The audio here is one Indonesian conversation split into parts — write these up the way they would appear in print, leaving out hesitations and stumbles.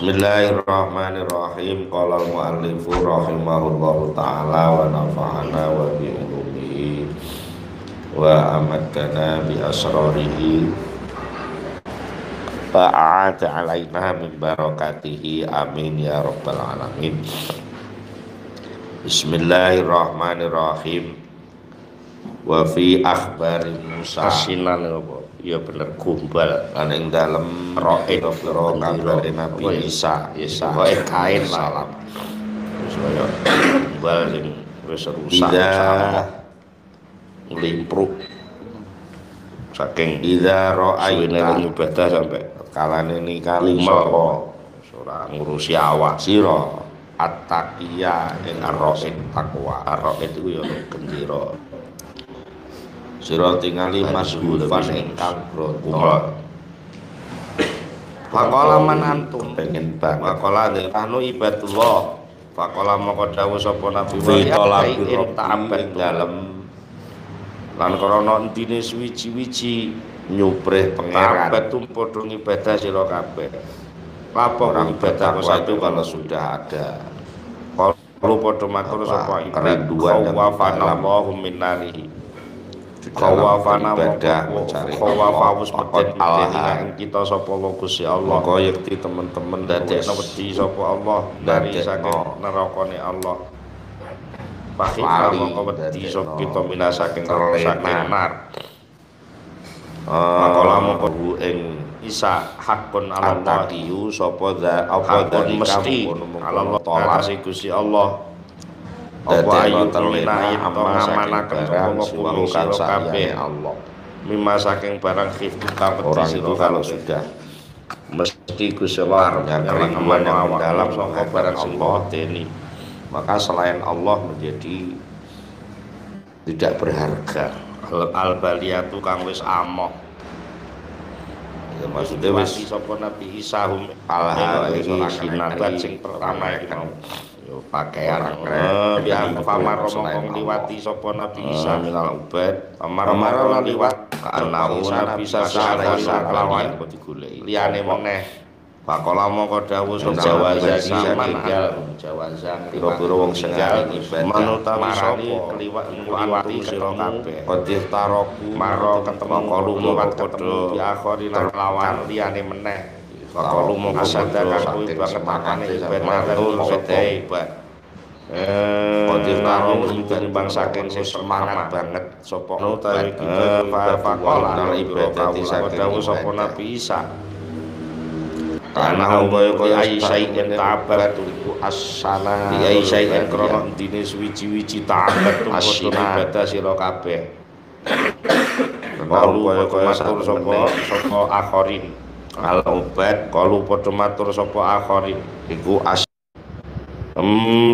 Bismillahirrahmanirrahim. Qala al-mu'allifu rahimahullahu ta'ala wa nafa'ana wa bi'ulumihi wa amadana bi asrarihi fa'a'ata alaina min barakatihi amin ya rabbal alamin. Bismillahirrahmanirrahim. Wa fi akhbari Musa asinan apa? Ya bener gumbal lan ing dalem ro'in pira kabare Nabi Isa kok kain salam saya gumbal sing wis rusak nglimpruk saking ida ro'aina ibadah sampai kalane nikali sapa ora ngurusi awak sira at-taqiyya ing ar-ra'id takwa ar-ra'id iku ya gendera sira tingali masghulfan ingkang broto. Faqala man antum pengen banget. Faqala anu ibadullah. Faqala moko dawuh sapa Nabi wa ta'abbad dalem lan krana entine suwi-wiji nyuprih pangeran padha ibadah sira kabeh. Lapo ibadah satu kalau sudah ada. Kalau padha matur sapa kerinduan wa fanallahu minnarihi. Khawafana ibadah mencari khawafawus peden ing kita sapa Gusti Allah kaya yakti teman-teman dadekno wedi sapa Allah dari saking nerakane Allah pakhila mongko wedi sapa kita minasaking saking nar maqala mongko ing Isa hakun ala taqiyu sapa apa mesti Allah taala Gusti Allah apa ayu terlena atau ngamanaken hukum sira kabeh Allah mimma saking barang khif kita orang itu kalau sudah mesti Gusti Allah yang kerinduan yang dalam saka barang sing ini maka selain Allah menjadi tidak berharga al-baliyatu kang wis amoh ya maksudnya wis sapa Nabi Isa al-hari sinabat sing pertama iki pakaian yang famar ngomong liwati sapa Nabi Isa minal ubad famar liwat kaanahu Nabi Isa kelawan digoleki liyane meneh pakola mongko dawuh sapa jawazan pira-pira wong sing manutawi sapa liwati sira kabeh qadir taroku maro ketemu kalu mongko padha diakhirina kelawan liyane meneh kalau mau asada kakui banget makane ibadah sedai ibadah kodir naro dari bangsaken sing semangat banget sapa utawi kita fakola ibadah saking sapa Nabi Isa ana kaya Aisyah tabat iku asana Aisyah krana dine suwi-wiji tabat padha ibadah sira kabeh kaya matur sapa akhirin al-ubad kalu padha matur sapa akhirin iku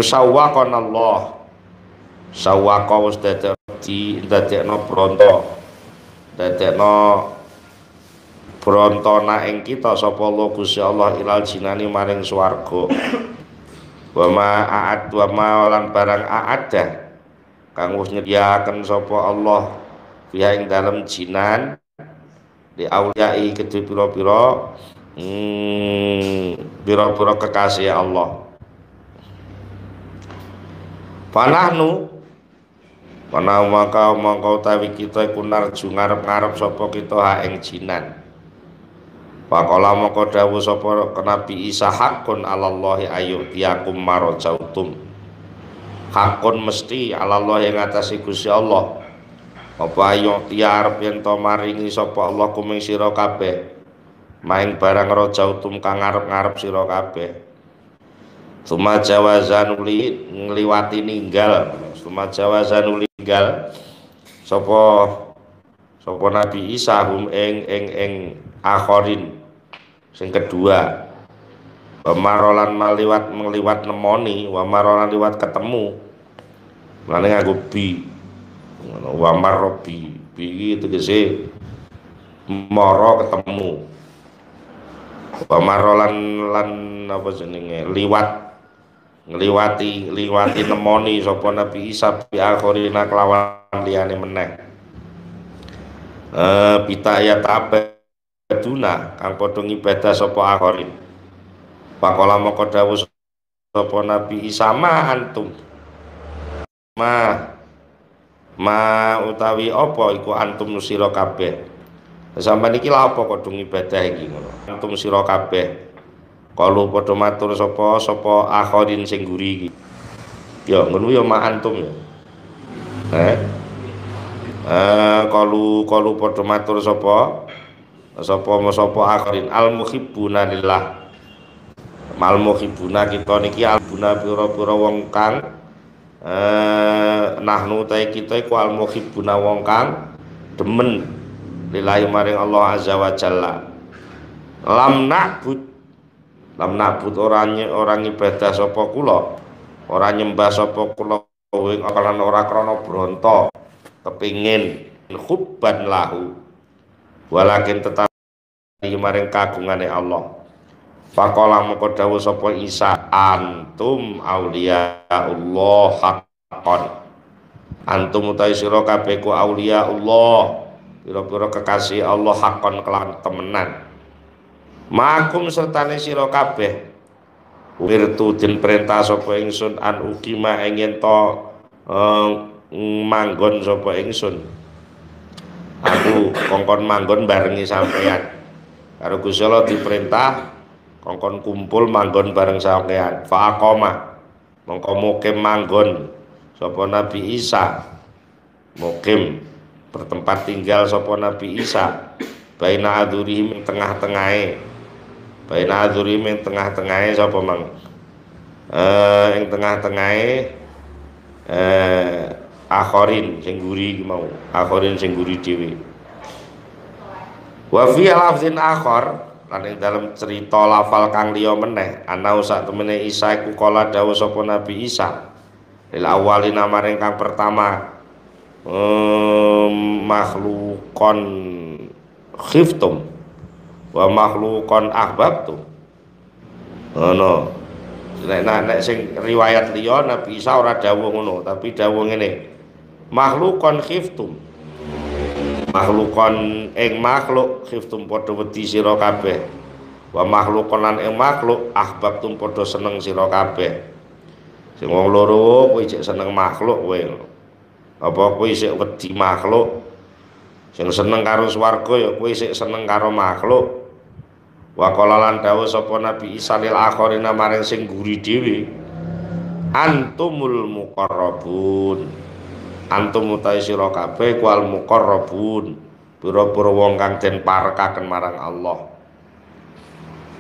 sawwaqan Allah sawwaqa wis dadekno bronto na ing kita sapa Allah Gusti Allah ilal jinani maring swarga wa ma lan barang a'adda kang wis nyediaken sapa Allah fiha ing dalem jinan di auliyai kedua pira-pira kekasih Allah panahnu maka utawi kita iku narju ngarep-ngarep sapa kita ha ing jinan faqala maka dawuh sapa Nabi Isa hakun alallahi ayyutiyakum marajautum hakun mesti alallahi ing atase Gusti Allah apa ayo tiarep yen to maringi sapa Allah kuming sira kabeh maing barang rajautum kang ngarep-ngarep sira kabeh suma jawazan ngliwati ninggal sapa Nabi Isa ing akhirin sing kedua marolan meliwat nemoni wa marolan liwat ketemu lane nganggo bi wa marrobi bi itu tegese mara ketemu wa marolan lan apa jenenge ngliwati nemoni sapa Nabi Isa bi akhirina kelawan liyane meneh pitayat abaduna kang padha ngibadah sapa akhirin Pakola moko dawuh sapa Nabi Isa ma antum ma utawi apa iku antum sira kabeh. Sampeyan iki lha apa kok dung ibadah iki ngono. Antum sira kabeh. Kalu padha matur sapa akhirin sing guri iki. Ya ngono ya ma antum ya. Kalu padha matur sapa akhirin al muhibbuna lillah. Mal muhibbuna kita niki albuna pira-pira wong kang nahnu ta kita iku al muhibbuna wong kang demen lillahi maring Allah azza wa jalla. Lam na'bud ora ibadah sapa kula, ora nyembah sapa kula wing akalan ora krana bronto kepingin hubban lahu walakin tetap maring kagungane Allah. Faqala moko dawuh sapa Isa antum auliyaullah haqqan. Antum utawi sira kabeh ku auliyaullah, pira-pira kekasih Allah haqqan kelawan temenan. Makum sertane sira kabeh wirtu den perintah sapa ingsun an ukima ingin to manggon sapa ingsun. Aku kongkon manggon barengi sampeyan. Karo Gusti Allah diperintah kongkon kumpul manggon bareng sampeyan. Fa aqama mongko mukim manggon sapa Nabi Isa. Mukim bertempat tinggal sapa Nabi Isa. Baina adzurihim tengah-tengahe. Baina adzurihim tengah-tengahe sapa mang? Ing tengah-tengahe akhirin sing guri mau. Akhirin sing guri dhewe. Wa fi lafzin akhar lan ing dalam cerita lafal kang liya meneh ana sak temene Isa iku kala dawuh sapa Nabi Isa lil awalina maring kang pertama makhlukon khiftum wa makhlukon ahbabtum ngono. Nek sing riwayat liya Nabi Isa ora dawuh ngono tapi dawuh ngene makhlukon khiftum makhlukon ing makhluk khiftum padha wedi sira kabeh wa makhlukon lan ing makhluk ahbabtum padha seneng sira kabeh. Sing wong loro kowe isih seneng makhluk kowe apa kowe isih wedi makhluk. Sing seneng karo swarga ya kowe isih seneng karo makhluk. Wa qala lan dawuh sapa Nabi Isa lil akhirina maring sing guri dhewe antumul muqarrabun. Antum utawi sira kabeh kual muqarrabun pira-pira wong kang den parekaken marang Allah.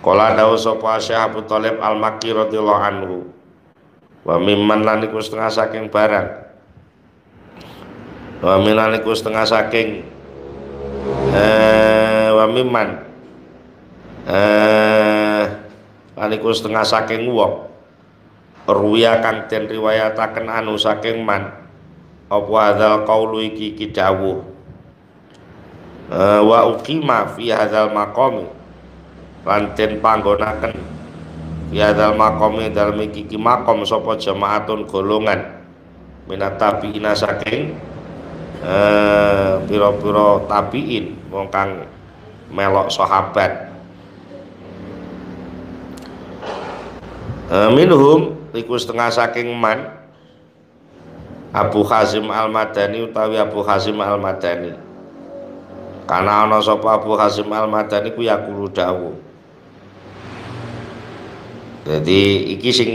Kala dawuh sapa Syekh Abu Thalib Al-Makki radhiyallahu anhu wa mimman lan iku setengah saking barang wa mimman iku setengah saking wa mimman lan iku setengah saking wong ruya kang den riwayataken anu saking man apa hadzal qaulu iki dawuh wa uqima fi hadzal maqami lan den panggonaken fi hadzal maqami dalem iki maqam sapa jamaatun golongan minat tabiina saking pira-pira tabiin wong kang melok sahabat minhum iku setengah saking man Abu Hazim Al-Madani utawi Abu Hazim Al-Madani. Karena ana sapa Abu Hazim Al-Madani ku yaqulu dawuh. Jadi iki sing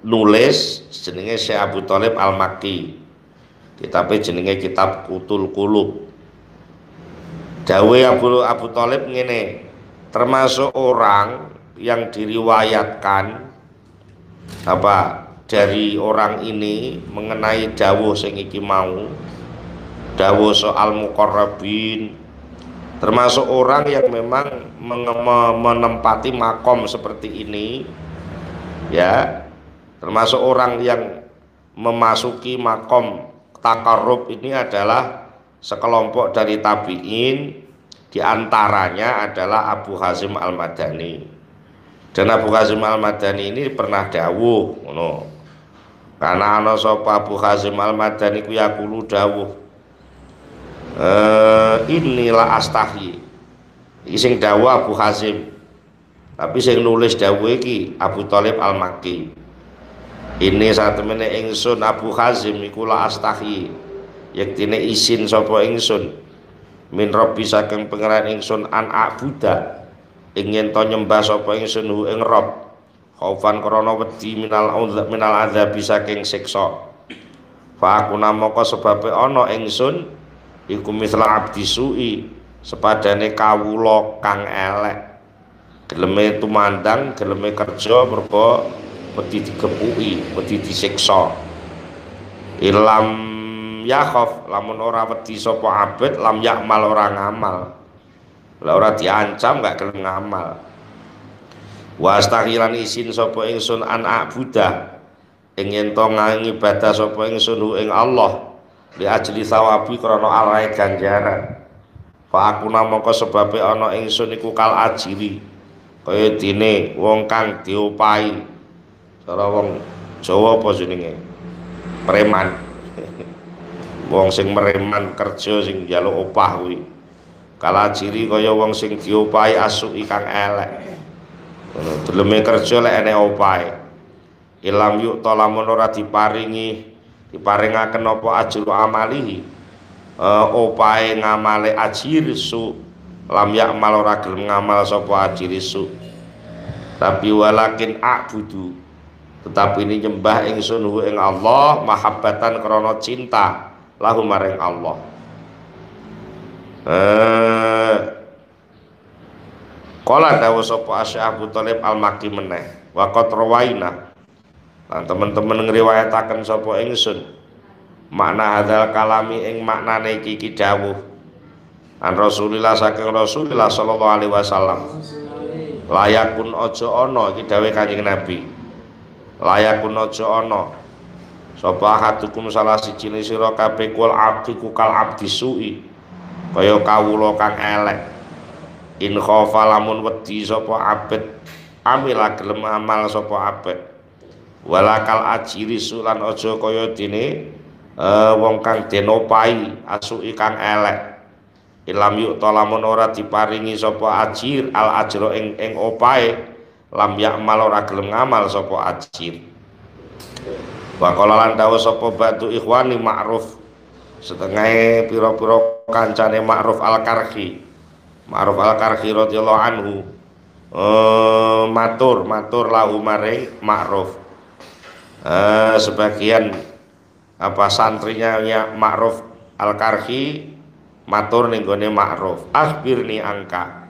nulis jenenge Syekh Abu Thalib Al-Makki. Kitabe jenenge Kitab Qutul Qulub. Dawuh Abu Thalib ngene, termasuk orang yang diriwayatkan apa dari orang ini mengenai dawuh sing iki mau dawuh soal muqarrabin termasuk orang yang memang menempati makom seperti ini ya termasuk orang yang memasuki makom takarrub ini adalah sekelompok dari tabi'in diantaranya adalah Abu Hazim Al-Madani dan Abu Hazim Al-Madani ini pernah dawuh ngono. Karena ana sapa Abu Hazim Al-Madani ku yaqulu dawuh inilah astahi. Iki sing dawuh Abu Hazim. Tapi sing nulis dawuh iki Abu Thalib Al-Makki. Ini satemene ingsun Abu Hazim iku la astahi. Yektine isin sapa ingsun min Rabbi saking pangeran ingsun an abuda ingin to nyembah sapa ingsun hu ing Rabb khaufan krana wedi minal adzabi saking siksa. Fa aku namaka sebabe ana ingsun iku misla abdi su'i sepadane kawula kang elek. Geleme tumandang, geleme kerja mergo wedi digepuki, wedi disiksa. Ilam yakhaf lamun ora wedi sapa abet lam yakmal ora ngamal. Lah ora diancam gak gelem ngamal. Wa astahilan isin sapa ingsun an abuda ing ento ngibadah sapa ingsun ing Allah li ajli sawabi krana arahe ganjaran. Fa aku namaka sebabe ana ingsun iku kal ajiri kaya dene wong kang diopahi. Cara wong Jawa apa jenenge? Preman. Wong sing mereman kerja sing njaluk opah kuwi. Kala ciri kaya wong sing diopahi asuki kang elek. Ngono, deleme kerja lek enek opahe. Ilam yuk to lamun ora diparingaken apa ajru amalihi. Opahe ngamale ajir su lam yakmal ora gelem ngamal sapa ajir su. Tapi walakin a'budu tetapi ini nyembah ingsun ing Allah mahabbatan krana cinta lahu maring Allah. Kala dawuh sapa Syekh Abu Thalib Al-Makki meneh wa qad rawaina lan teman-teman ngriwayataken sapa ingsun makna hadzal kalami ing maknane iki dawuh an Rasulillah saking Rasulillah sallallahu alaihi wasallam layakun aja ana iki dawuh Kanjeng Nabi layakun aja ana sapa hatukum salah siji sira kabeh kul aqiku kal abdi su'i kaya kawula kang elek in khofa lamun wedi sapa abet amila gelem amal sapa abet walakal ajiri sulan aja kaya dene wong kang denopai asuki kang elek ilam yuk to lamun ora diparingi sapa ajir al ajro ing opae lam yakmal ora gelem ngamal sapa ajir. Wa qala lan dawuh sapa batu ikhwani ma'ruf setengah pira-pira kancane Ma'ruf Al-Karhi. Ma'ruf Al-Karhi radhiyallahu anhu matur lahu maring Ma'ruf. Sebagian santrinya Ma'ruf Al-Karhi matur ning gone Ma'ruf, akhbirni angka.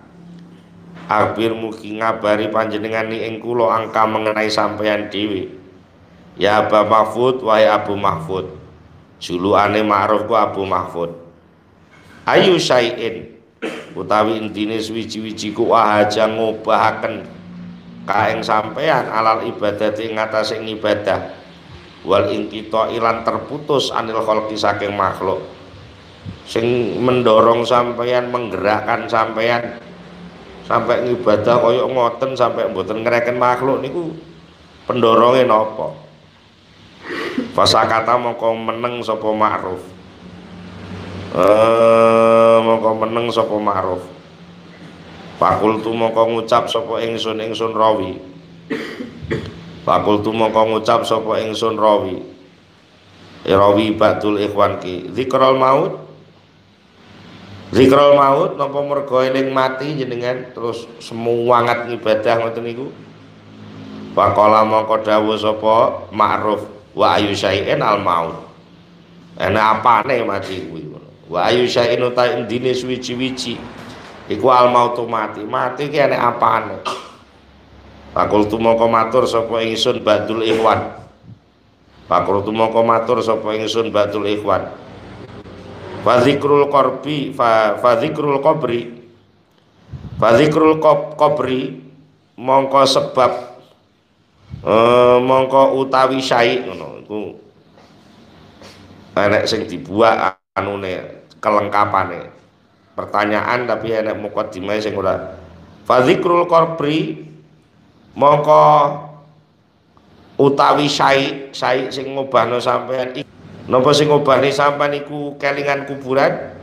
Akhbir mugi ngabari panjenengani ing kula angka mengenai sampeyan dhewe. Ya Abu Mahfud wahai Abu Mahfud. Julukane Ma'ruf ku Abu Mahfud. Ayu syai'in utawi intine suwi-wiji ku aja ngobahaken kaeng sampeyan alal ibadati ing atase ibadah wal inqita ilan terputus anil khalqi saking makhluk. Sing mendorong sampeyan menggerakkan sampeyan sampai ngibadah kaya ngoten sampai mboten ngereken makhluk niku pendoronge napa? Fasakata mongko meneng sapa Ma'ruf. Mongko meneng sapa Ma'ruf. Fakultu mongko ngucap sapa ingsun rawi. Fakultu mongko ngucap sapa ingsun rawi. Rawi Batul Ikhwan ki zikrul maut. Zikrul maut napa mergo eling mati jenengan terus semuangat ngibadah ngoten niku. Faqala mongko dawuh sapa Ma'ruf wa ayu syai'in al maut. Ana apane mati kuwi ngono. Wa ayu syai'in ta indine suwi-wiji iku al maut mati. Mati ki ana apane? Fakultu mongko matur sapa ingsun Badul Ikhwan. Fakultu mongko matur sapa ingsun Badul Ikhwan. Fazikrul qabri mongko sebab mongko utawi syai ngono iku enek sing dibuat anune kelengkapane pertanyaan tapi enek mukadimah sing ora. Fazikrul qabri mongko utawi syai sing ngobahno sampean napa sing ngobahne sampean iku kelingan kuburan.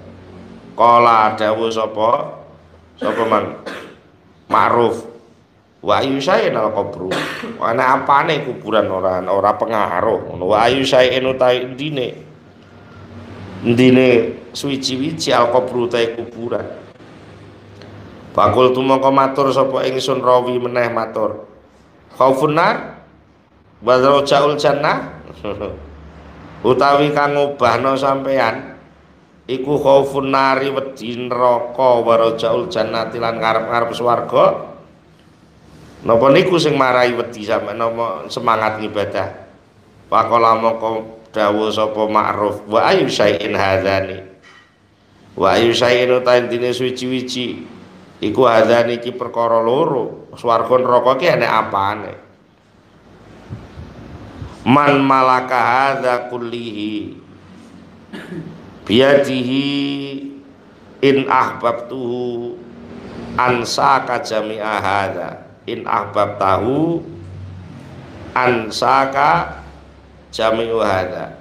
Kala dawuh sapa Ma'ruf Wa ayu sayin al qabru. Ana apane kuburan ora pengaruh. Wa ayu sayin utai ndine suwi-wiji al qabru utai kuburan. Fakul tumangka matur sapa ingsun rawi meneh matur. Khaufun nar wa rajaul jannah. Utawi kang ngobahno sampean iku khaufun nari wedi neraka wa rajaul jannati lan ngarep-ngarep swarga. Napa niku sing marai wedi sampeyan napa semangat ibadah. Faqala moko dawuh sapa Ma'ruf wa ayu syai'in hadzani. Wa ayu syai'in utantine suci-wiji iku hadzani iki perkara loro. Swarga neraka ki enek apane? Man malaka hadza kullihi biyadihi in ahbabtuhu ansaka jami'a hadza. In ahbab tahu ansaka jami'u hadza.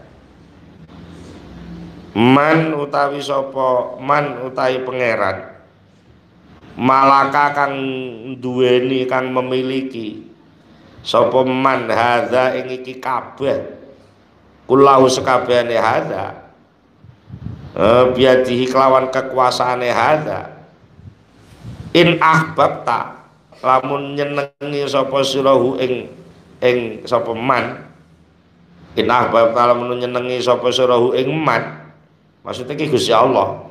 Man utawi sapa man utawi pangeran malaka kang duweni kang memiliki sapa man hadza ing iki kabeh kulahu sekabehane hadza biadihi kelawan kekuasaane hadza in ahbabta lamun nyenengi sapa sirahu ing sapa man in ahbabta lamun nyenengi sapa sirahu ing man maksudnya ki Gusti Allah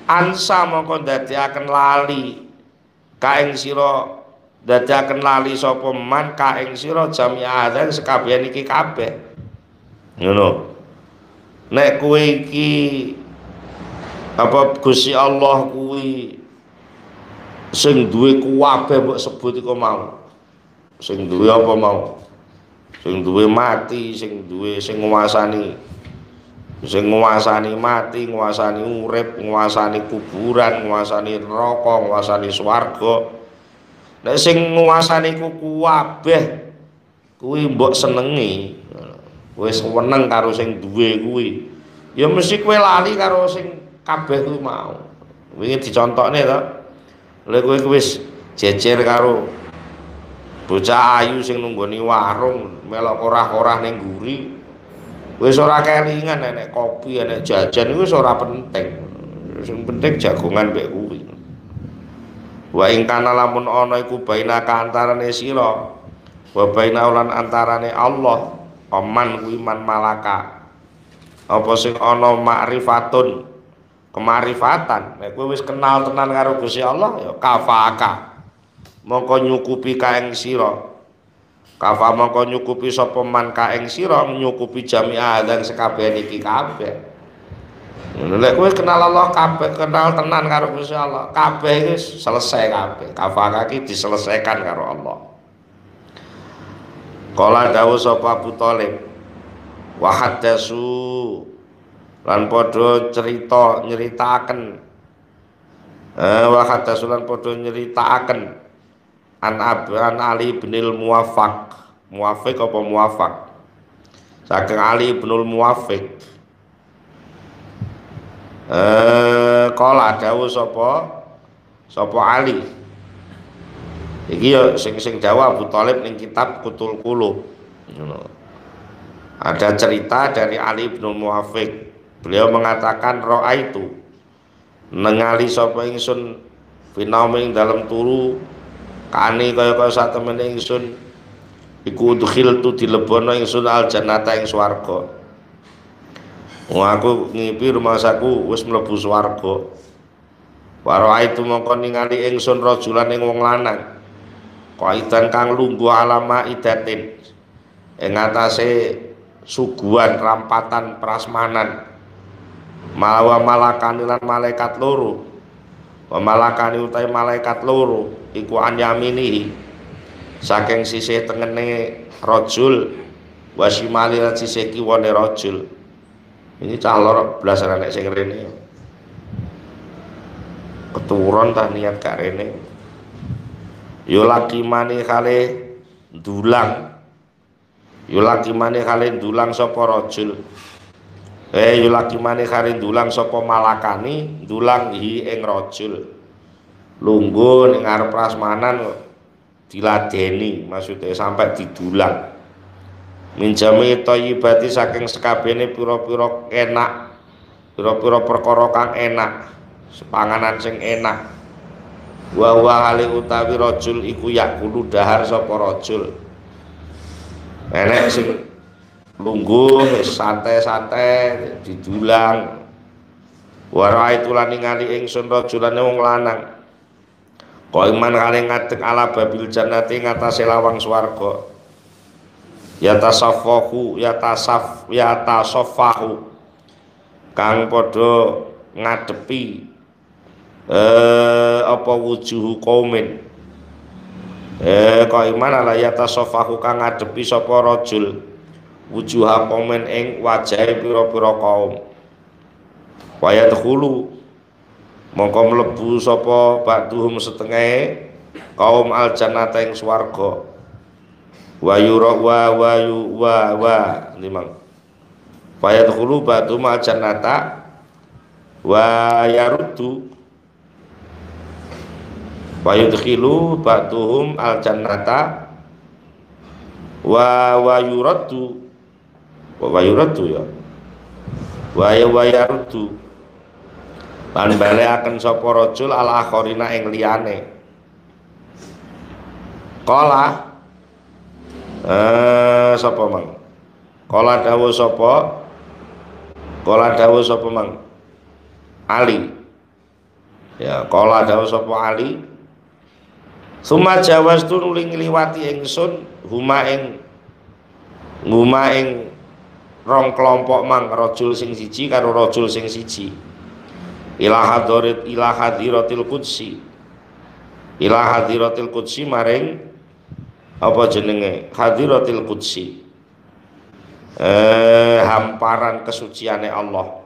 ansa mongko dadiaken lali ka ing sira dadiaken lali sapa man ka ing sira jami'a adzan sekabehan iki kabeh ngono nek kowe iki apa Gusti Allah kuwi sing duwe kuwabe mbok sebut iku mau sing duwe apa mau sing duwe mati sing duwe sing nguasani mati nguasani urip nguasani kuburan nguasani neraka nguasani swarga nek sing nguasani ku kuwabeh kuwi mbok senengi kowe seneng karo sing duwe kuwi ya mesti kowe lali karo sing kabeh kuwi mau wingi dicontokne to lha kowe wis jejer karo bocah ayu sing nunggoni warung melok korah-korah ning nguri wis ora kelingan nek kopi nek jajan iku wis ora penting sing penting jagongan mbek kuwi wa ing kana lamun ana iku bainaka antarane sira wa baina lan antarane Allah oman kuwi man malaka apa sing ana ma'rifatun kemarifatan nek kowe wis kenal tenan karo Gusti Allah ya kafaka mongko nyukupi ka ing sira kafa mongko nyukupi sapa man ka ing sira nyukupi jami'a dan sekabeh iki kabeh nek kowe kenal Allah kabeh kenal tenan karo Gusti Allah kabeh wis selesai kabeh kafaka iki diselesaikan karo Allah. Kala dawuh sapa Abu Thalib wa haddatsu lan padha cerita nyritakaken wa hadasulan padha nyritakaken an Ali binil Muwafiq apa Muwafaq saking Ali binul Muwafiq kala dawuh sapa Ali iki ya sing Jawa Abu Thalib ning kitab Kutul Qulub ada cerita dari Ali binul Muwafiq. Beliau mengatakan roa itu ningali sapa ingsun finauming dalam turu kani kaya satemene ingsun iku udkhiltu dilebono ingsun al jannata ing swarga. Aku ngipi rumangsaku wis mlebu swarga. Wa roa itu mongko ningali ingsun rajulan ing wong lanang kaitan kang lungguh alama idatin ing atase suguhan rampatan prasmanan malawa malakani lan malaikat loro wa malakani utai malaikat loro iku anyaminihi saking sisih tengene rajul wa simali lan sisih kiwane rajul. Ini cah loro belasan nek sing rene keturun tah niat gak rene yo laki mani kale dulang sapa rajul yulaki mani kari dulang sapa malakani dulang hi ing rajul lungguh ning ngarep prasmanan diladeni, maksudnya sampai didulang. Min jami thayyibati saking sekabehane pira-pira enak, pira-pira perkara kang enak, panganan sing enak. Wa hale utawi rajul iku yakulu dahar sapa rajul. Enek sing lungguh santai-santai didulang. Wa raaitu lan ningali ingsun rajulane wong lanang. Kok iman kali ngadeg ala babil jannati ngatasé lawang swarga. Ya tasaffahu kang padha ngadepi apa wujuhu qaumin kok iman ala ya tasaffahu kang ngadepi sapa rajul wujuha qaumin ing wajahe pira-pira kaum wa yadkhulu mongko mlebu sapa ba'duhum setengah kaum al jannata ing swarga wa yura wa limang fayadkhulu ba'du ma jannata wa yaruddu wa yudkhilu ba'duhum al jannata wa yuraddu ya wa yaruddu lan balekaken sapa rajul al akharina ing liyane qala sapa mang kala dawuh sapa mang Ali ya kala dawuh sapa Ali summa jawastu nuli ngliwati ingsun huma ing rong kelompok mang rajul sing siji karo rajul sing siji ila hadiratil qudsi maring apa jenenge hadiratil qudsi hamparan kesuciane Allah.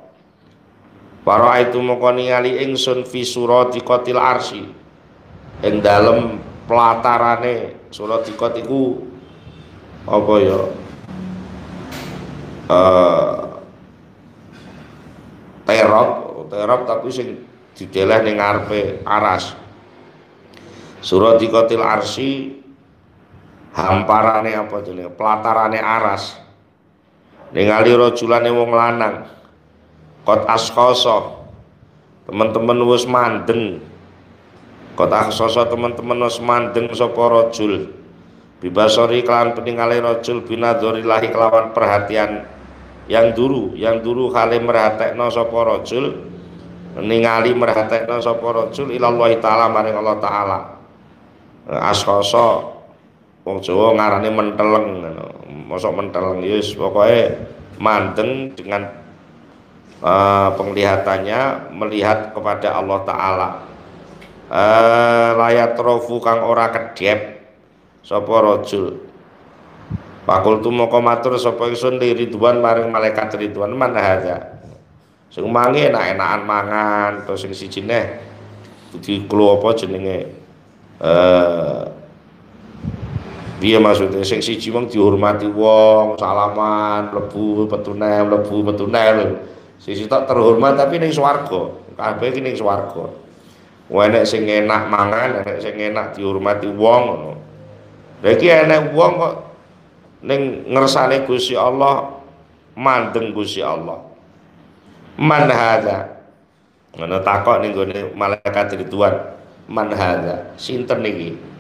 Para itu moko ningali ingsun fi suratiqatil arsy ing dalem pelatarane suratiqat iku apa ya terop tapi sing dideleh ning ngarepe aras. Suratiqatil arsy hamparane apa jenenge pelatarane aras ningali rajulane wong lanang kot askoso teman-teman wis mandeng kot askoso teman-teman wis mandeng sapa rajul bibasori kelawan peningale rajul binadzorillahi kelawan perhatian yang duru kali merhatekno sapa rajul ningali merhatekno sapa rajul ilallahi taala maring Allah taala askoso wong Jawa ngarane menteleng, mosok menteleng yes, pokoknya mandeng dengan penglihatannya melihat kepada Allah Taala. Layat rofu kang ora kedep sapa rajul. Fakultu moko matur sapa ingsun li Ridwan maring malaikat Ridwan man hadza. Sing mangi enak-enakan mangan, terus sing siji neh diklu apa jenenge dia maksudnya sing siji wong dihormati wong salaman mlebu petune lho siji tok terhormat tapi ning swarga kabeh iki ning swarga enek sing enak mangan enek sing enak dihormati wong ngono lha iki enek wong kok ning ngersane Gusti Allah mandeng Gusti Allah man hadza ngono takok ning gone malaikat Ridwan man hadza sinten iki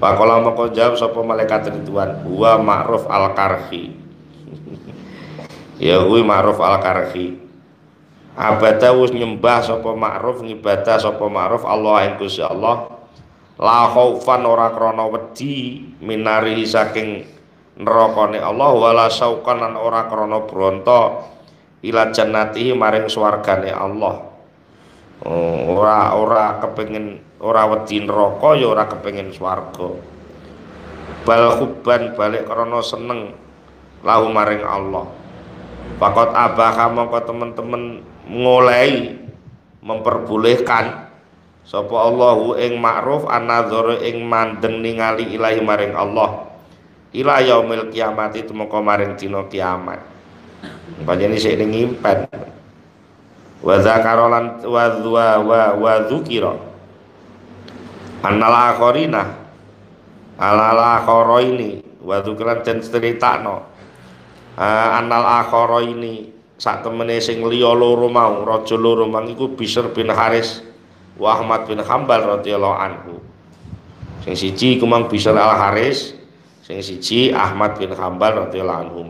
Pakola moko jawab sapa malaikat Ridwan, huwa Ma'ruf al-Karhi. Ya kuwi Ma'ruf al-Karhi. Abada wis nyembah sapa Ma'ruf ngibadah sapa Ma'ruf Allah ing Gusti Allah. La khaufan ora krana wedi minari saking nerakane Allah wala saukan lan ora krana bronto ila jannatihi maring swargane Allah. Ora kepengin ora wedi neraka ya ora kepengin swarga bal hubban balik karena seneng lahu maring Allah fakot abah mongko temen-temen ngolehi memperbolehkan sapa Allahu ing Ma'ruf an-nadzara ing mandeng ningali ilahi maring Allah ila yaumil kiamati tumeka maring dina kiamat panjenengan sik ning ngimpen wa zakarolan wa dzukira annal akharina alal akhara ini wa dzikran den critakno anal akhara ini sak temene sing liya loro mau raja loro mang iku Bishr bin Haris wa Ahmad bin Hambal radhiyallahu anhu. Sing siji iku mang Bishr al Haris, sing siji Ahmad bin Hambal radhiyallahu anhu.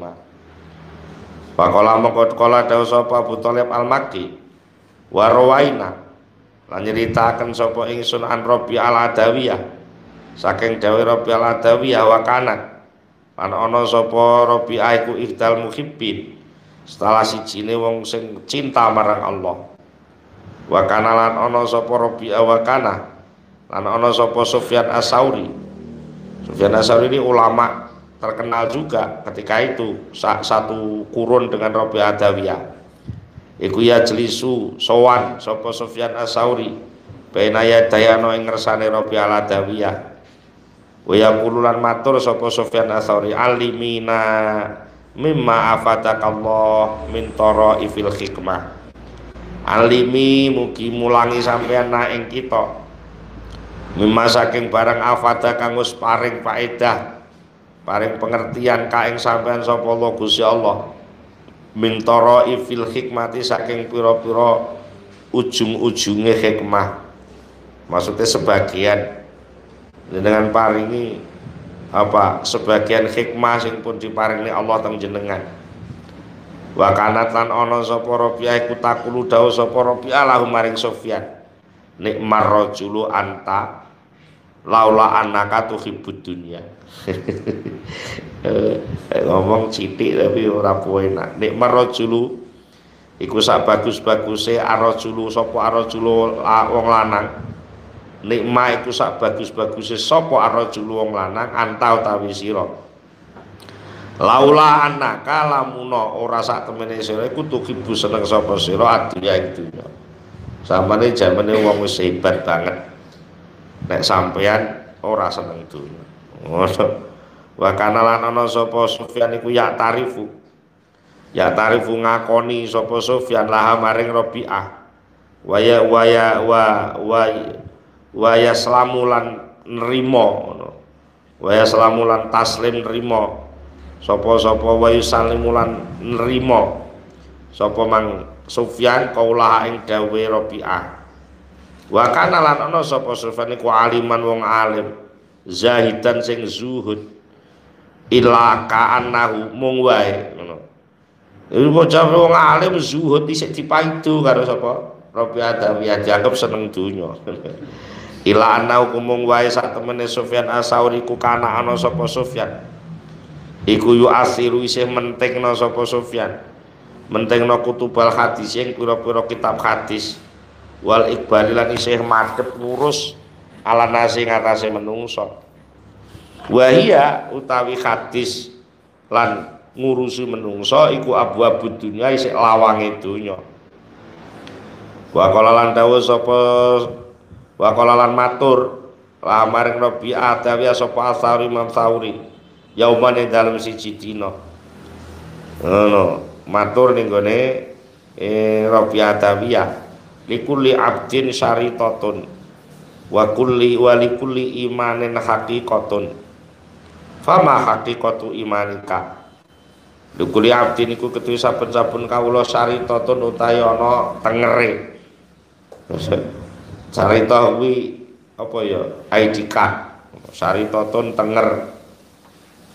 Faqala maqad qala dawu sapa Abu Thalib al-Makki wa rawaina lan nyeritaken sapa ingsun an Rabi al-Adawiyah saking dawe Rabi al-Adawiyah wa kanat lan ana sapa Rabi iku ihdal muhibbin setelah sijine wong sing cinta marang Allah. Wa kana lan ana sapa Rabi wa kana lan ana sapa Sufyan As-Tsauri. Sufyan As-Tsauri ini ulama terkenal juga ketika itu satu kurun dengan Rabi Adawiyah. Iku ya jelisu sowan sapa Sufyan As-Tsauri baina yadayano ing ngersane Rabi Adawiyah. Wa yaqululan matur sapa Sufyan As-Tsauri alimina mimma afatakallah min taraifil hikmah. Alimi mugi mulangi sampeyan na ing kita mimma saking barang afata kang wis paring faedah paring pengertian kaing sampean sapa Allah Gusti Allah min taraifil hikmati saking pira-pira ujung-ujunge hikmah. Maksudnya sebagian dengan paringi apa sebagian hikmah sing pun diparingi Allah teng jenengan. Wa kanat lan ana sapa Rabi'ah iku takulu dawuh sapa Rabi'ah lahu maring Sufyan nikmar rajulu anta laula annaka tuhibbud dunya. Ngomong sithik tapi ora enak. Nikmar rajulu iku sak bagus-baguse arrajulu sapa arrajulu wong lanang. Nikmah iku sak bagus-baguse sapa arrajulu wong lanang anta utawi sira. Laula annaka lamuna ora sak temene sira iku tuhibbu seneng sapa sira adunya ing dunya. Samane jamane wong wis hebat banget. Nek sampean ora seneng dunya. Ngono. Wa kana lan ana sapa Sufyan iku ya tarifu ngakoni sapa Sufyan laha maring Rabi'ah waya slamulan nrimo ngono waya slamulan taslim nrimo sapa waya salimulan nrimo sapa mang Sufyan kaulah ing dawe Rabi'ah. Wa kana lan ana sapa Sufyan iku aliman wong alim zahidan sing zuhud ila ka'annahu mung wae ngono. Iku bocah wong alim zuhud isih dipaidu karo sapa Rabi Adawiyah dianggap seneng dunya. Ila annahu mung wae sak temene Sufyan As-Tsauri ku kana ana sapa Sufyan iku yu asiru isih mentingna sapa Sufyan mentingna kutubal hadis sing pira-pira kitab hadis wal iqbal lan isih madhep ngurus ala nasi ngatasé menungso. Wahia utawi hadis lan ngurusi menungso iku abwabud dunya isih lawange donya. Wa qala lan dawuh sapa wa qala lan matur la maring Rabi Adawiyah sapa As-Tsauri Imam Tsauri yauman ing dalem siji dina. Ngono matur ning gone Rabi Adawiyah likulli abdin syaritatun wa likulli imanin haqiqatun fama haqiqatu imanika. Likulli abdin iku ketu saben-saben kawula syaritatun utawi ana tengere. Syaritat kuwi apa ya? ID card. Syaritatun tenger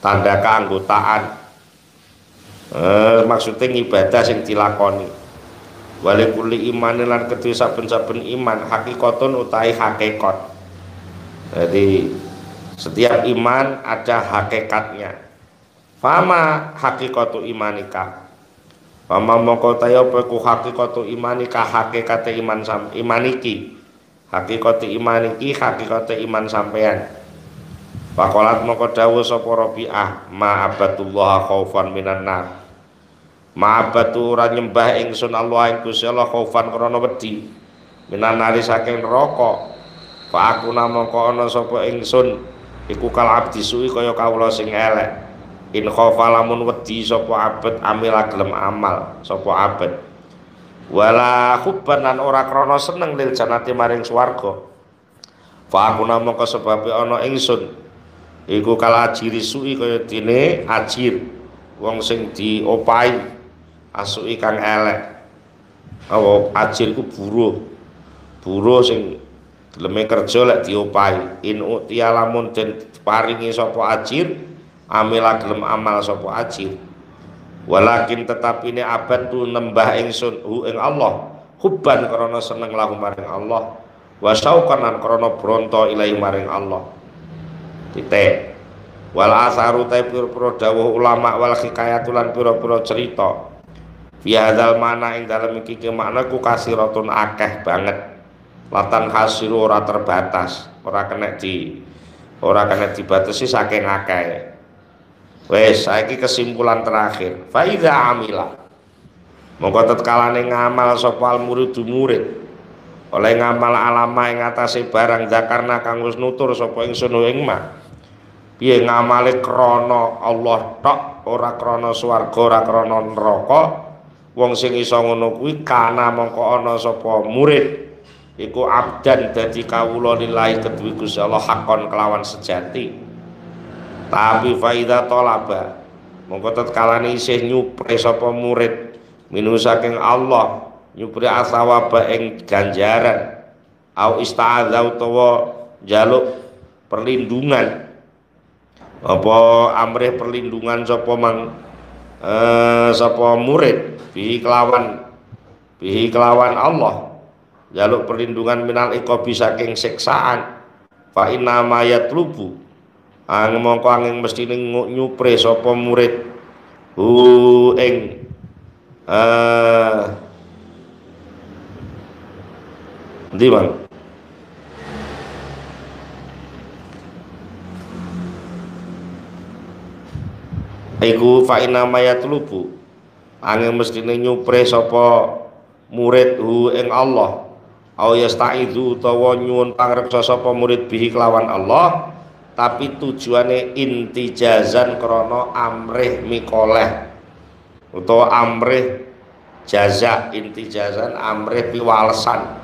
tanda keanggotaan. Maksudnya ibadah sing dilakoni. Wali kulli iman lan kedhe saben-saben iman hakikatun utahi hakikat. Jadi setiap iman ada hakikatnya. Fama hakikatu imanika. Fama mongko ta apa ku hakikatu imanika hakikate iman imaniki. Hakikate imaniki hakikate iman sampean. Faqalat mongko dawuh sapa Rabi'ah ma abatullah khaufan minan nar. Ma'abatu ora nyembah ingsun Allah ing Gusti Allah khaufan krana wedi minan nari saking neraka. Fa aku namangka ana sapa ingsun iku kal abdi suwi kaya kawula sing elek. In khaufa lamun wedi sapa abet amila gelem amal sapa abet. Wala hubban lan ora krana seneng lil jannati maring swarga. Fa aku namangka sebabe ana ingsun iku kala ajiri su'i kaya dene ajir wong sing diopahi asuki kang elek. Ajir ku buruh sing geleme kerja lek diopahi. In utiya lamun den paringi sapa ajir amila gelem amal sapa ajir. Walakin tetapine abad tu nembah ingsun hu ing Allah hubban krana seneng lahu maring Allah wa syauqan lan krana bronto ilahi maring Allah. Titik. Wal asaru ta pira-pira dawuh ulama wal hikayatu lan pira-pira cerita fi hadzal mana ing dalem iki makna ku kasiratun akeh banget. Latan hasiru ora terbatas, ora kena dibatasi saking akeh. Wes saiki kesimpulan terakhir. Fa iza amila. Monggo tetkalane ngamal sapa murid oleh ngamal alama ing atase barang zakarna kang wis nutur sapa ingsun ing ma. Piye ngamale krana Allah tok, ora krana swarga, ora krana neraka. Wong sing iso ngono kuwi kana mongko ana sapa murid iku abdan dadi kawula lillahi kedue Gusti Allah hakon kelawan sejati. Tapi faida tolaba mongko tetkalane isih nyupre sapa murid minu saking Allah nyupre asawaba ing ganjaran au ista'adza utawa jaluk perlindungan apa amrih perlindungan sapa murid bihi kelawan Allah jaluk perlindungan minal iqabi saking siksaan fa inna ma yatlubu mongko angin mesti nyupre sapa murid hu ing ndi Bang iku fa inna ma yatlubu angin mesti nyupre sapa murid hu ing Allah au yastaizu utawa nyuwun pangreksa sapa murid bihi kelawan Allah tapi tujuane intijazan krana amrih mikoleh utawa amrih jaza intijazan amrih piwalesan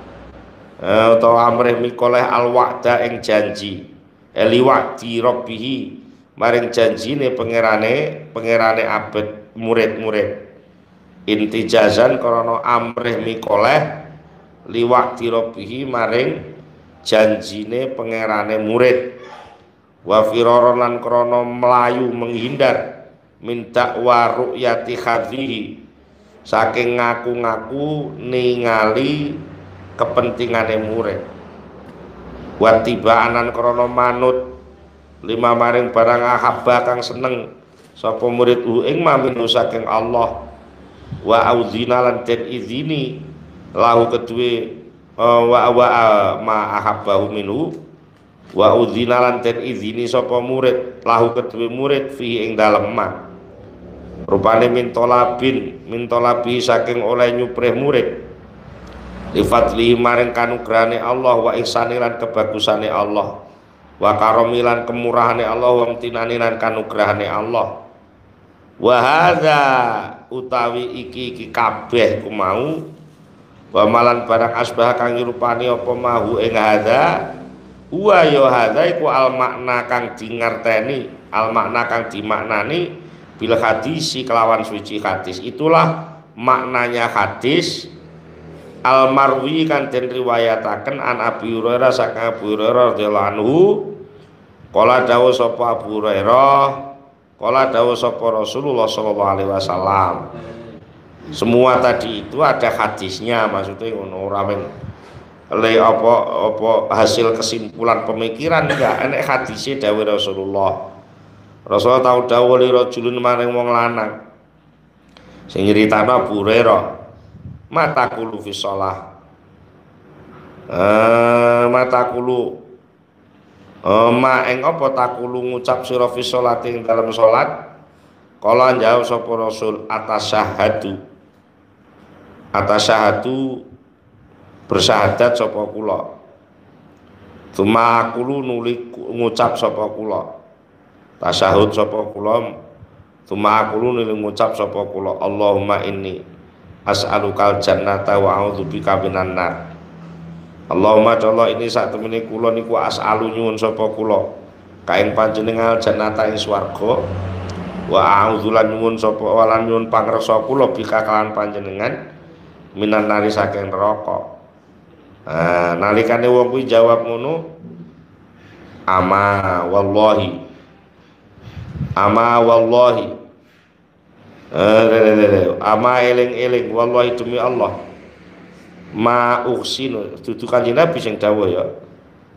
utawa amrih mikoleh alwa'da ing janji liwa'di rabbihi maring janjine pangerane abet murid-murid intijazan krana amrih mikoleh liwak dirobihi maring janjine pangerane murid wa firaron lan krana melayu menghindar min dakwa ru'yati khadhihi saking ngaku-ngaku ningali kepentingane murid wa tibaanan krana manut lima maring barang ahabba kang seneng sapa murid ing maminu saking Allah wa auzina lan den izini lahu kedue ma ahabbahu minhu wa udzina lan den izini sapa murid lahu kedue murid fi ing dalem ma rupane min tolabi saking oleh nyuprih murid li fadli maring kanugrahane Allah wa ihsani lan kebagusane Allah wa karami lan kemurahane Allah wa amtinani lan kanugrahane Allah wa hadza utawi iki kabeh ku mau wa malan barang asbah kang nyerupani apa mahu ing hadza wa ya hadza iku al makna kang dingerteni al makna kang dimaknani bil hadisi kelawan suci hadis itulah maknanya hadis al marwi kan den riwayataken an Abi Hurairah saking Abu Hurairah radhiyallahu anhu qala dawuh sapa Abu Hurairah qala dawuh sapa Rasulullah sallallahu alaihi wasallam. Semua tadi itu ada hadisnya, maksudnya ora men le apa hasil kesimpulan pemikiran enggak enek hadise dawuh Rasulullah. Rasulullah tahu dawuh li rajulun maring wong lanang sing nyritano Abu Hurairah mata kulu fi shalah ma ing apa takulu ngucap sira fi sholati ing dalam salat kala jawab sapa Rasul atasyahadu bersyahadat sapa kula tuma kulu nuli ngucap sapa kula tasyahud sapa kula tuma kulu nuli ngucap sapa kula Allahumma inni as'alukal jannata wa a'udzubika minan nar. Allahumma Allah ini sak temene kula niku as'alu nyuwun sapa kula kaing panjenengan jannata ing swarga wa a'udzulan nyuwun sapa walan nyuwun pangreksa kula bika kalawan panjenengan minan nari saking neraka. Nalikane wong kuwi jawab ngono, ama wallahi ama eling-eling wallahi demi Allah ma uksinu dudu kanjeng Nabi sing dawuh ya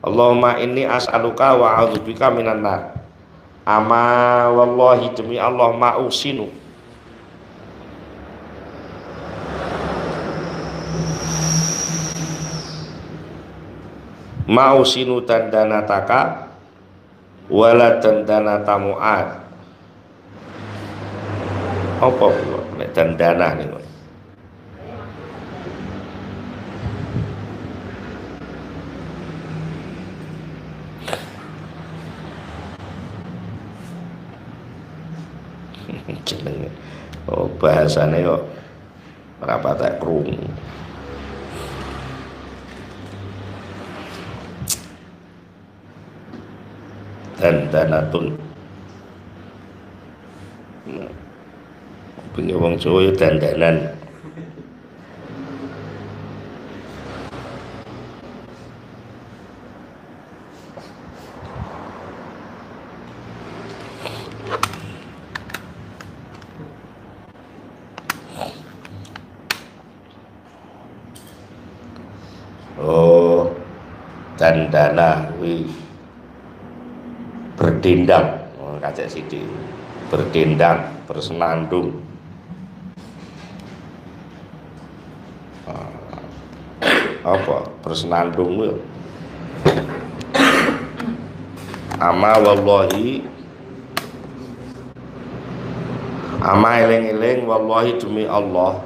Allahumma inni as'aluka wa a'udzubika minan nar. Ama wallahi demi Allah ma uksinu ma'usinu dandanataka wala dandanata Mu'ad. Apa nek dandana niku? Jenenge bahasane kok ora patek krungu. Dandanatun punya wong Jawa ya dandanan. Oh, dandana kuwi berdendang, kacek sithik. Berdendang, bersenandung. Apa bersenandung kuwi? Ama wallahi ama eling-eling wallahi demi Allah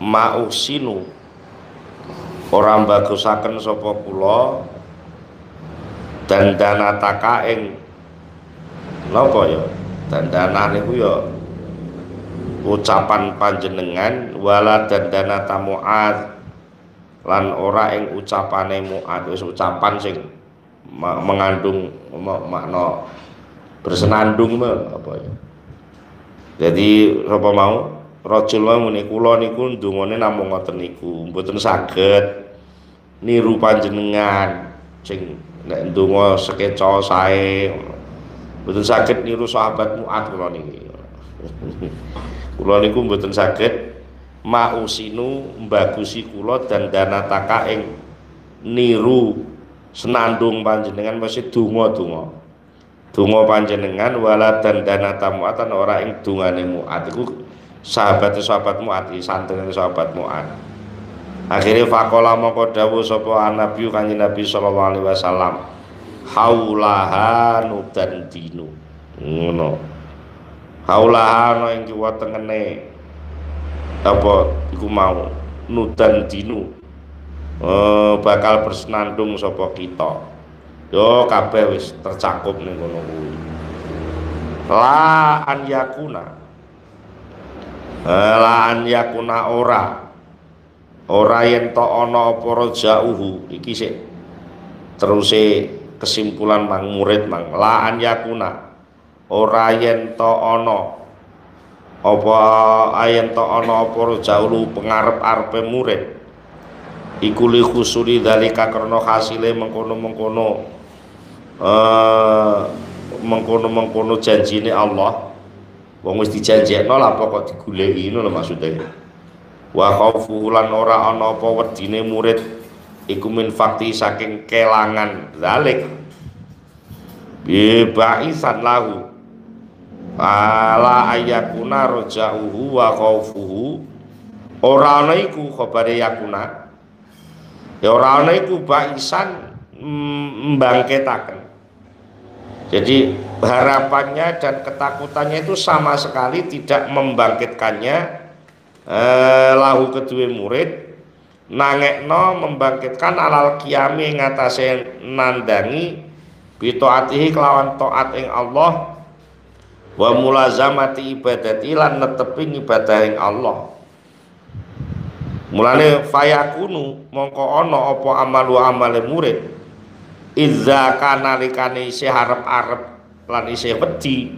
ma'usinu ora bagusaken sapa kula dandanataka ing napa ya dandanan niku ya ucapan panjenengan wala dandanata Mu'ad lan ora ing ucapane Mu'ad. Wis ucapan sing mengandung makna bersenandung apa ya. Jadi sapa mau rajul mau muni kula niku ndongane namung ngoten niku mboten saged niru panjenengan sing nek ndonga sekeca sae mboten saged niru sahabat Mu'ad kula niki. Kula niku mboten saged ma'usinu mbagusi kula dan danataka ing niru senandung panjenengan mesti donga-donga. Donga panjenengan wala dandanata Mu'ad ora ing dongane Mu'ad iku sahabat Mu'ad, santrine sahabat Mu'ad. Akhire faqala moko dawuh sapa Nabi Kanjeng Nabi sallallahu alaihi wasallam haulaha nudan dinu. Ngono. Haulaha ana ing kiwa tengene apa iku mau nudan dinu bakal bersenandung sapa kita. Yo kabeh wis tercakup ning kono kuwi. La an yakuna ora yen to ana apa rajauhu iki sik teruse kesimpulan mang murid mang la an yakuna ora yen to ana apa ayen to ana apa rajauhu pengarep-arepe murid iku li khusuli dalika karena hasile mengkono janjine Allah. Wong wis dijanjekno lah pokok digoleki ngono lho maksude. Wa khaufu lan ora ana apa wedine murid iku min fakti saking kelangan zalik bi ba'isan lahu ala ayakuna rajauhu wa khaufuhu ora ana iku khabare yakuna ya ora ana iku ba'isan mbangkitaken. Jadi harapannya dan ketakutannya itu sama sekali tidak membangkitkannya lahu kedua murid nangekno membangkitkan alal qiyami ngatasé nandangi bitaatihi kelawan taat ing Allah wa mulazamati ibadati lan netepi ibadah ing Allah. Mulane fayakunu mongko ana apa amalu amale murid idza kana likane isih arep-arep lan isih wedi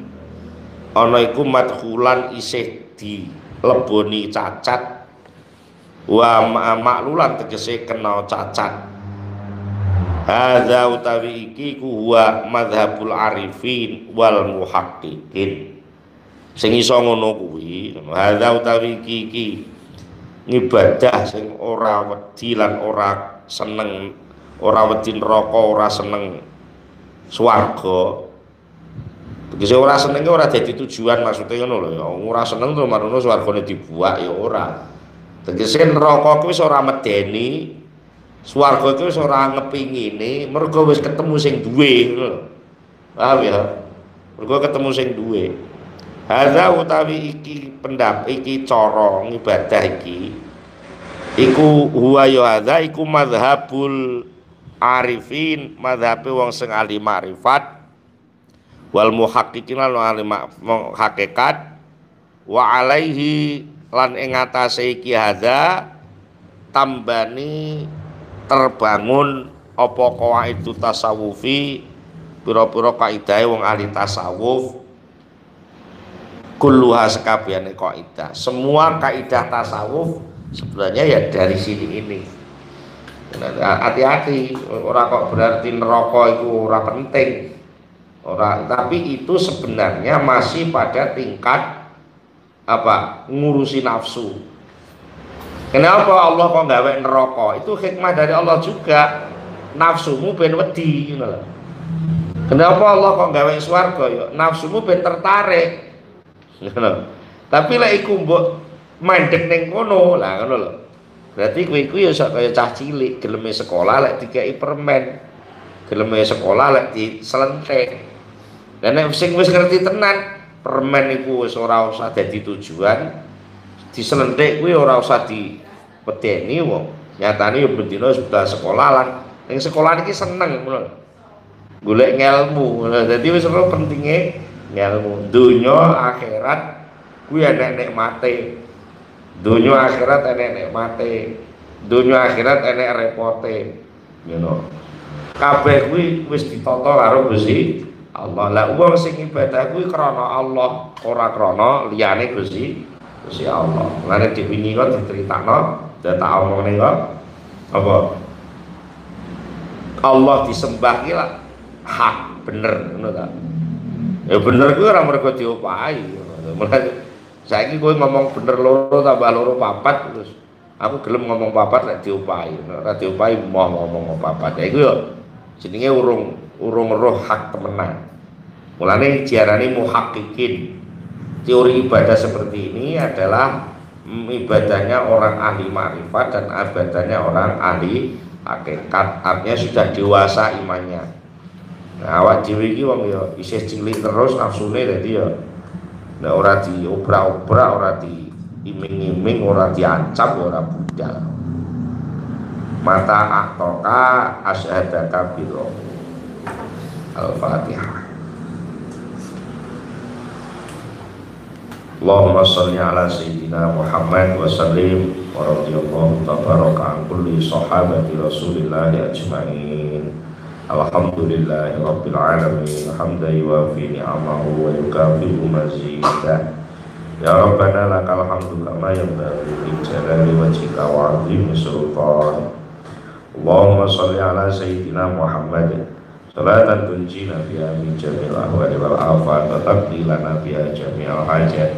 ana iku madkhulan isih dileboni cacat wa maklulan tegese kena cacat. Hadza utawi iki ku huwa madhabul arifin wal muhaqqiqin. Sing iso ngono kuwi, hadza utawi iki ngibadah sing ora wedi lan ora seneng, ora wedi neraka, ora seneng swarga. Tegese ora senenge ora dadi tujuan, maksudnya ngono lho ya. Ora seneng terus marono swargane dibuak ya ora. Tegese neraka kuwi wis ora medeni, swarga itu wis ora ngepingine, mergo wis ketemu sing duwe ngono lho. Paham ya? Mergo ketemu sing duwe. Hadza utawi iki pendapat iki cara ngibadah iki iku huwa ya hadza iku mazhabul arifin, mazhabe wong sing ahli makrifat wal muhaqqiqin lan ahli hakikat wa alaihi lan ing atase iki hadza tambani terbangun apa qawaid tasawufi pira-pira kaidah wong ahli tasawuf kulluha sekabehane kaidah. Semua kaidah tasawuf sebenarnya ya dari sini ini. Hati-hati, ora kok berarti neraka itu ora penting. Ora, tapi itu sebenarnya masih pada tingkat apa? Ngurusi nafsu. Kenapa Allah kok gawe neraka? Itu hikmah dari Allah juga. Nafsumu ben wedi ngono lho. Kenapa Allah kok gawe swarga ya? Nafsumu ben tertarik. Ngono. Tapi lek iku mbok mandek ning kono, lah ngono lho. Berarti kowe iku ya sak kaya cah cilik, geleme sekolah lek dikeki permen. Geleme sekolah lek diselenthek. Lah nek sing wis ngerti tenan, permen iku wis ora usah dadi tujuan. Diselenthek kuwi ora usah dipedeni wong. Nyatane ya bendina sudah sekolah lan ning sekolah iki seneng ngono. Golek ngelmu. Dadi wis ora pentinge ngelmu. Dunya akhirat kuwi enek nikmate. Dunya akhirat enek nikmate. Dunya akhirat enek repote. Ngono. Kabeh kuwi wis ditata karo Gusti Allah. Lah wong sing ibadah kuwi krana Allah, ora krana liyane Gusti Allah. Lane diwingi kok diceritakno, tak omongne kok apa? Allah disembah ki lah hak bener ngono ta. Ya bener kuwi ora mergo diopahi. Mulane saiki kowe ngomong bener loro tambah loro papat terus aku gelem ngomong papat lek diopahi. Ora diopahi mau ngomong papat. Ya iku yo jenenge urung roh hak temenan. Mulane diarani muhaqqiqin. Teori ibadah seperti ini adalah ibadahnya orang ahli makrifat dan ibadahnya orang ahli hakikat. Artinya sudah dewasa imannya. Nah, awak dhewe iki wong ya isih cilik terus nafsune dadi ya nek ora diobrak-obrak, ora diiming-iming, ora diancam ya ora budal. Mata aktoka asyhadaka bil Al-Fatihah. Allahumma sholli ala sayyidina Muhammad wa sallim wa radhiyallahu tabaraka an kulli sahabati Rasulillah ajma'in. Alhamdulillahi rabbil alamin hamdan yuwafi ni'amahu wa yukafi'u mazidah. Ya Rabbana lakal hamdu kama yanbaghi li jalali wajhika wa 'azimi sultanik. Allahumma sholli ala sayyidina Muhammad salatan tunjina biha min jami'il ahwali wal afat wa taqdilana biha jami'al hajat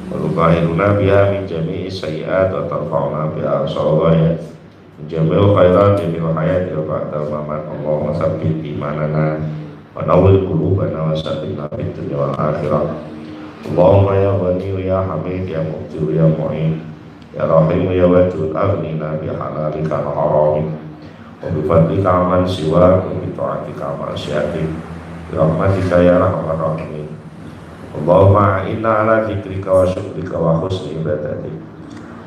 wa tutahhiruna biha min jami'is sayyi'at wa tarfa'una biha as-salawat jami'ul khairat jami'ul hayat wa ba'dal mamat. Allahumma tsabbit imanana wa nawwir qulubana wa sabbitna fid dunya wal akhirah. Allahumma ya ghani ya hamid ya muqtir ya mu'in ya rahim ya wadud aghnina bi halalika wa haramik wa bi fadlika amman siwak wa bi ta'atika amman syiatik bi rahmatika ya rahman rahimin. Allahumma inna ala dzikrika wa syukrika wa husni ibadatik.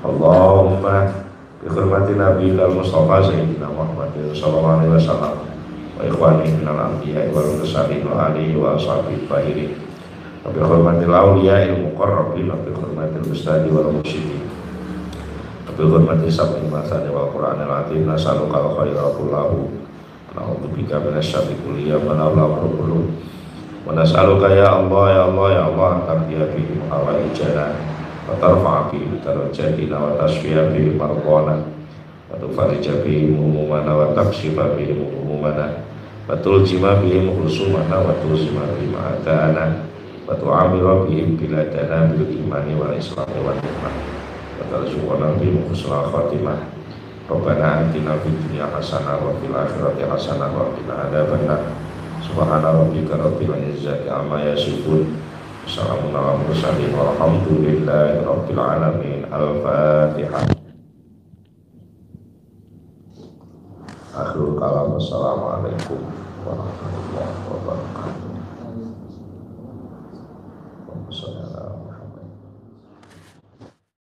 Allahumma bi hurmati nabiyil Mustafa sayyidina Muhammadin sallallahu alaihi wasallam wa ikhwanihi minal anbiya'i wal mursalin wa alihi wa ashabihi tahirin wa bi hurmatil awliya'il muqarrabin wa bi hurmatil ustadi wal mursyidin wa bi hurmati sab'il masani wal qur'anil azim nasalluka al khaira kullahu na'udzubika minasyarri kulli ya la hawla wala wa nas'aluka ya Allah ya Allah ya Allah taqdiya bi hawaijana wa tarfa'a bi darajatina wa tasfiya bi mardana wa tufarija bi humumana wa takshifa bi humumana wa tuljima bihim khusumana wa tuzima bi ma'adana wa tu'amira bihim biladana bil imani wal islami wal hikmah wa tarzuqana bihim husnul khatimah. Rabbana atina fid dunya hasanah wa fil akhirati hasanah wa qina adzabannar. Subhana rabbika rabbil izzati amma yasifun. Assalamu ala mursalin walhamdulillahi rabbil alamin. Al-Fatihah. Akhirul kalam. Assalamualaikum warahmatullahi wabarakatuh.